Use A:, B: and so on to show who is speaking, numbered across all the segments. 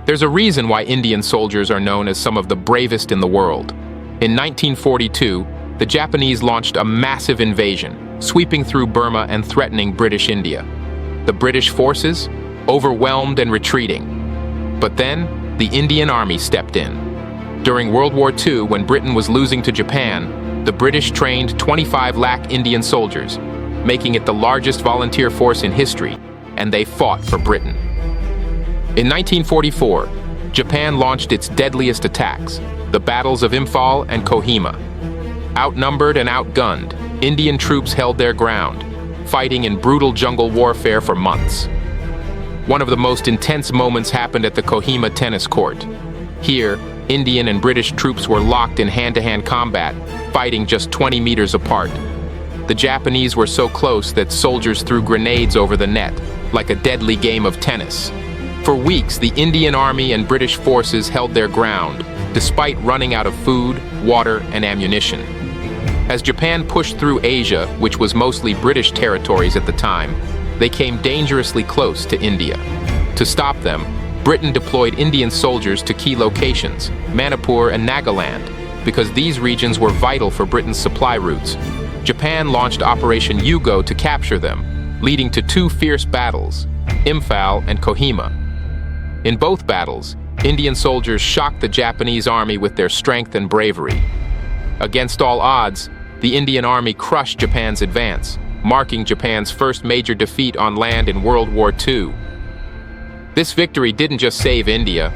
A: There's a reason why Indian soldiers are known as some of the bravest in the world. In 1942, the Japanese launched a massive invasion, sweeping through Burma and threatening British India. The British forces, overwhelmed and retreating. But then, the Indian Army stepped in. During World War II, when Britain was losing to Japan, the British trained 25 lakh Indian soldiers, making it the largest volunteer force in history, and they fought for Britain. In 1944, Japan launched its deadliest attacks, the battles of Imphal and Kohima. Outnumbered and outgunned, Indian troops held their ground, fighting in brutal jungle warfare for months. One of the most intense moments happened at the Kohima tennis court. Here, Indian and British troops were locked in hand-to-hand combat, fighting just 20 meters apart. The Japanese were so close that soldiers threw grenades over the net, like a deadly game of tennis. For weeks, the Indian Army and British forces held their ground, despite running out of food, water, and ammunition. As Japan pushed through Asia, which was mostly British territories at the time, they came dangerously close to India. To stop them, Britain deployed Indian soldiers to key locations, Manipur and Nagaland, because these regions were vital for Britain's supply routes. Japan launched Operation Yugo to capture them, leading to two fierce battles, Imphal and Kohima. In both battles, Indian soldiers shocked the Japanese army with their strength and bravery. Against all odds, the Indian Army crushed Japan's advance, marking Japan's first major defeat on land in World War II. This victory didn't just save India,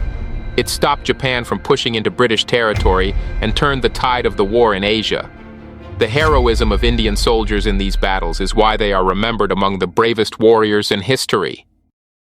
A: it stopped Japan from pushing into British territory and turned the tide of the war in Asia. The heroism of Indian soldiers in these battles is why they are remembered among the bravest warriors in history.